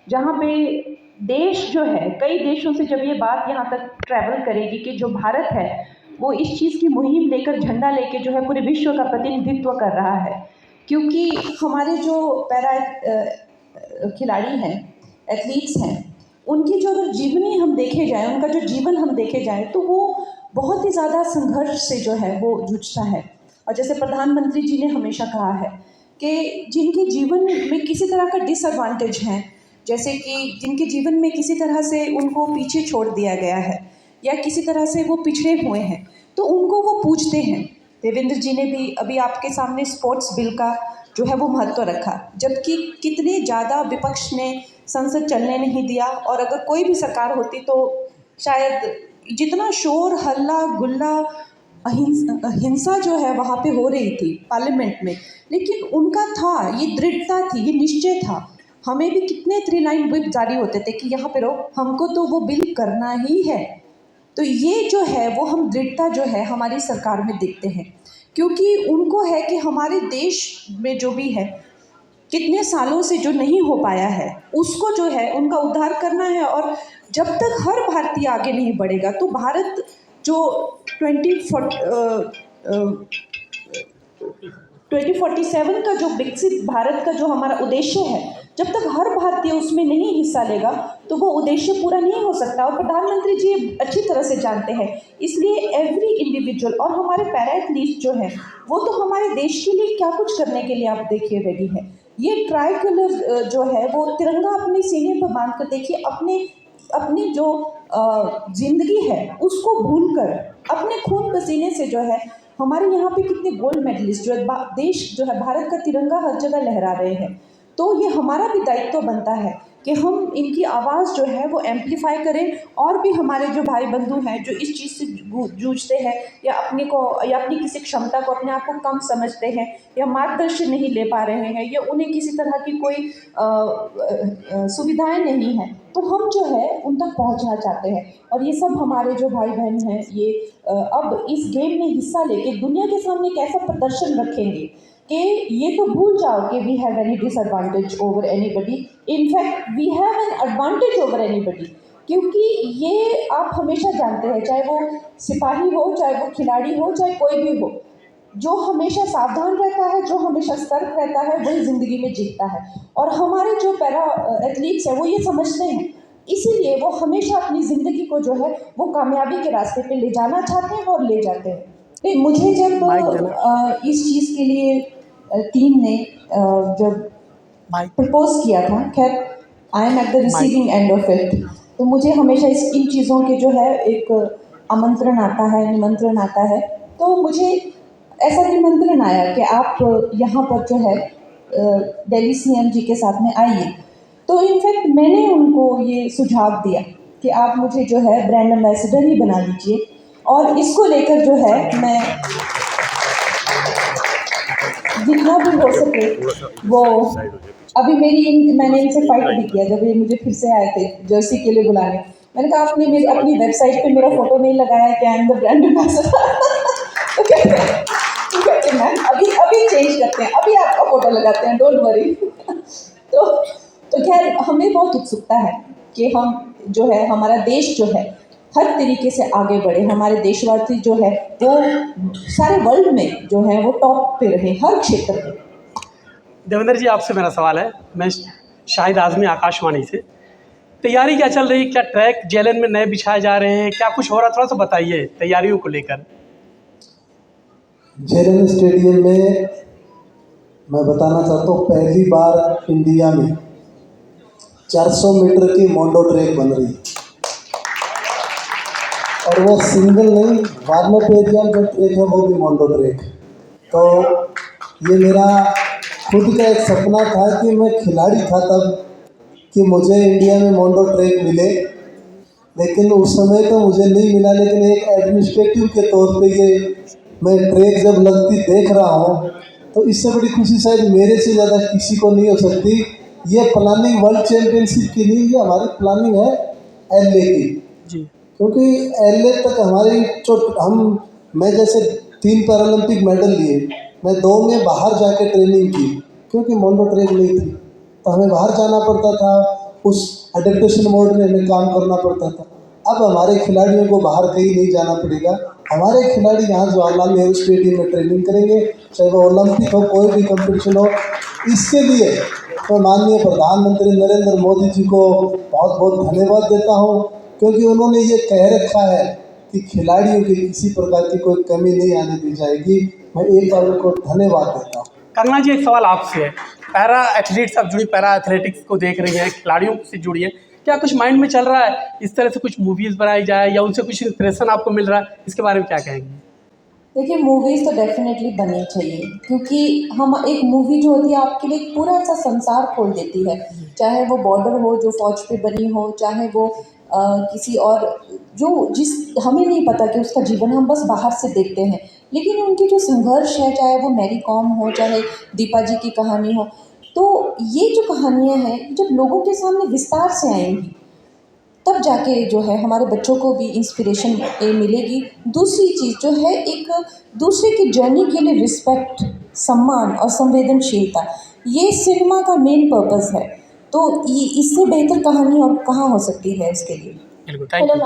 जहाँ पे देश जो है, कई देशों से जब ये बात यहाँ तक ट्रैवल करेगी कि जो भारत है वो इस चीज़ की मुहिम लेकर, झंडा लेके जो है पूरे विश्व का प्रतिनिधित्व कर रहा है। क्योंकि हमारे जो पैरा खिलाड़ी हैं, एथलीट्स हैं, उनकी जो अगर जीवनी हम देखे जाएँ, उनका जो जीवन हम देखे जाएँ, तो वो बहुत ही ज़्यादा संघर्ष से जो है वो जूझता है। और जैसे प्रधानमंत्री जी ने हमेशा कहा है कि जिनके जीवन में किसी तरह का डिसएडवांटेज है, जैसे कि जिनके जीवन में किसी तरह से उनको पीछे छोड़ दिया गया है या किसी तरह से वो पिछड़े हुए हैं, तो उनको वो पूछते हैं। देवेंद्र जी ने भी अभी आपके सामने स्पोर्ट्स बिल का जो है वो महत्व रखा, जबकि कितने ज़्यादा विपक्ष ने संसद चलने नहीं दिया, और अगर कोई भी सरकार होती तो शायद जितना शोर हल्ला गुल्ला हिंसा जो है वहाँ पे हो रही थी पार्लियामेंट में, लेकिन उनका था, ये दृढ़ता थी, ये निश्चय था। हमें भी कितने 3 लाइन व्हिप जारी होते थे कि यहाँ पे रहो, हमको तो वो बिल करना ही है। तो ये जो है वो हम दृढ़ता जो है हमारी सरकार में देखते हैं, क्योंकि उनको है कि हमारे देश में जो भी है, कितने सालों से जो नहीं हो पाया है, उसको जो है उनका उद्धार करना है। और जब तक हर भारतीय आगे नहीं बढ़ेगा, तो भारत जो 2047 का जो विकसित भारत का जो हमारा उद्देश्य है, जब तक हर भारतीय उसमें नहीं हिस्सा लेगा तो वो उद्देश्य पूरा नहीं हो सकता। और प्रधानमंत्री जी अच्छी तरह से जानते हैं, इसलिए एवरी इंडिविजुअल और हमारे पैरा एथलीट्स जो है वो तो हमारे देश के लिए क्या कुछ करने के लिए आप देखिए रेडी है। ये ट्राई कलर जो है वो तिरंगा अपने सीने पर बांध कर देखिए, अपनी जो जिंदगी है उसको भूलकर अपने खून पसीने से जो है हमारे यहाँ पे कितने गोल्ड मेडलिस्ट जो है देश जो है भारत का तिरंगा हर जगह लहरा रहे हैं। तो ये हमारा भी दायित्व बनता है कि हम इनकी आवाज़ जो है वो एम्पलीफाई करें, और भी हमारे जो भाई बंधु हैं जो इस चीज़ से जूझते हैं या अपने को या अपनी किसी क्षमता को, अपने आप को कम समझते हैं या मार्गदर्शन नहीं ले पा रहे हैं या उन्हें किसी तरह की कोई सुविधाएं नहीं हैं, तो हम जो है उन तक पहुंचना चाहते हैं। और ये सब हमारे जो भाई बहन हैं ये अब इस गेम में हिस्सा लेके दुनिया के सामने एक ऐसा प्रदर्शन रखेंगे कि ये तो भूल जाओ कि we have any disadvantage over anybody, in fact we have an advantage over anybody. क्योंकि ये आप हमेशा जानते हैं, चाहे वो सिपाही हो, चाहे वो खिलाड़ी हो, चाहे कोई भी हो, जो हमेशा सावधान रहता है, जो हमेशा सतर्क रहता है, वही ज़िंदगी में जीतता है। और हमारे जो पैरा एथलीट्स हैं वो ये समझते हैं, इसीलिए वो हमेशा अपनी ज़िंदगी को जो है वो कामयाबी के रास्ते पे ले जाना चाहते हैं और ले जाते हैं। नहीं, मुझे जब इस चीज़ के लिए टीम ने जब प्रपोज किया था, खैर I am at the receiving end of it, तो मुझे हमेशा इन चीज़ों के जो है एक आमंत्रण आता है, निमंत्रण आता है। तो मुझे ऐसा निमंत्रण आया कि आप यहाँ पर जो है दिल्ली सीएम जी के साथ में आइए। तो इनफैक्ट मैंने उनको ये सुझाव दिया कि आप मुझे जो है ब्रांड एम्बेसडर ही बना लीजिए, और इसको लेकर जो है मैं जितना भी हो सके वो अभी मैंने इनसे फाइट भी किया जब ये मुझे फिर से आए थे जर्सी के लिए बुलाने। मैंने कहा आपने मेरी अपनी वेबसाइट पे मेरा फोटो नहीं लगाया कि I am the brand ambassador. तो कहते हैं मैम अभी चेंज करते हैं, अभी आपका फोटो लगाते हैं, डोंट वरी। तो खैर हमें बहुत उत्सुकता है कि हम जो है हमारा देश जो है हर तरीके से आगे बढ़े, हमारे देशवासी जो है वो सारे वर्ल्ड में जो है वो टॉप पे रहे हर क्षेत्र में। देवेंद्र जी, आपसे मेरा सवाल है, मैं शाहिद आज़मी आकाशवाणी से। तैयारी क्या चल रही है? क्या ट्रैक जेएलएन में नए बिछाए जा रहे हैं? क्या कुछ हो रहा, थोड़ा सा बताइए तैयारियों को लेकर। जेएलएन स्टेडियम में मैं बताना चाहता हूँ पहली बार इंडिया में 400 मीटर की मोंडो ट्रैक बन रही है, और वो सिंगल नहीं, वार्नोपेडियन जो ट्रैक है वो भी मोंडो ट्रैक। तो ये मेरा खुद का एक सपना था कि मैं खिलाड़ी था तब कि मुझे इंडिया में मोंडो ट्रैक मिले, लेकिन उस समय तो मुझे नहीं मिला। लेकिन एक एडमिनिस्ट्रेटिव के तौर पे ये मैं ट्रैक जब लगती देख रहा हूँ तो इससे बड़ी खुशी शायद मेरे से ज़्यादा किसी को नहीं हो सकती। ये प्लानिंग वर्ल्ड चैंपियनशिप की नहीं, ये हमारी प्लानिंग है एलए की जी, क्योंकि एलए तक हमारी मैं जैसे 3 पैरालंपिक मेडल लिए, मैं 2 में बाहर जाके ट्रेनिंग की, क्योंकि मोंडो ट्रैक नहीं थी तो हमें बाहर जाना पड़ता था। उस अडेप्टेशन मोड में हमें काम करना पड़ता था। अब हमारे खिलाड़ियों को बाहर कहीं नहीं जाना पड़ेगा। हमारे खिलाड़ी यहाँ जवाहरलाल नेहरू स्टेडियम में ट्रेनिंग करेंगे, चाहे वो ओलंपिक हो, कोई भी कंपटीशन हो। इसके लिए मैं माननीय प्रधानमंत्री नरेंद्र मोदी जी को बहुत बहुत धन्यवाद देता हूँ, क्योंकि उन्होंने ये कह रखा है कि खिलाड़ियों की किसी प्रकार की कोई कमी नहीं आने दी जाएगी। मैं एक बार उनको धन्यवाद देता हूँ। कंगना जी, एक सवाल आपसे है। पैरा एथलीट्स आप जुड़ी, पैरा एथलेटिक्स को देख रही हैं, खिलाड़ियों से जुड़ी हैं, क्या कुछ माइंड में चल रहा है इस तरह से कुछ मूवीज़ बनाई जाए या उनसे कुछ इंस्पिरेशन आपको मिल रहा है, इसके बारे में क्या कहेंगे? देखिए, मूवीज़ तो डेफ़िनेटली बननी चाहिए, क्योंकि हम एक मूवी जो होती है आपके लिए एक पूरा सा संसार खोल देती है। चाहे वो बॉर्डर हो जो फ़ौज पे बनी हो, चाहे वो किसी और जो जिस हमें नहीं पता कि उसका जीवन, हम बस बाहर से देखते हैं, लेकिन उनकी जो संघर्ष है, चाहे वो मैरी कॉम हो, चाहे दीपा जी की कहानी हो, तो ये जो कहानियाँ हैं जब लोगों के सामने विस्तार से आएंगी तब जाके जो है हमारे बच्चों को भी इंस्पिरेशन मिलेगी। दूसरी चीज़ जो है, एक दूसरे की जर्नी के लिए रिस्पेक्ट, सम्मान और संवेदनशीलता, ये सिनेमा का मेन पर्पस है। तो इससे बेहतर कहानी और कहाँ हो सकती है इसके लिए। बिल्कुल, थैंक यू।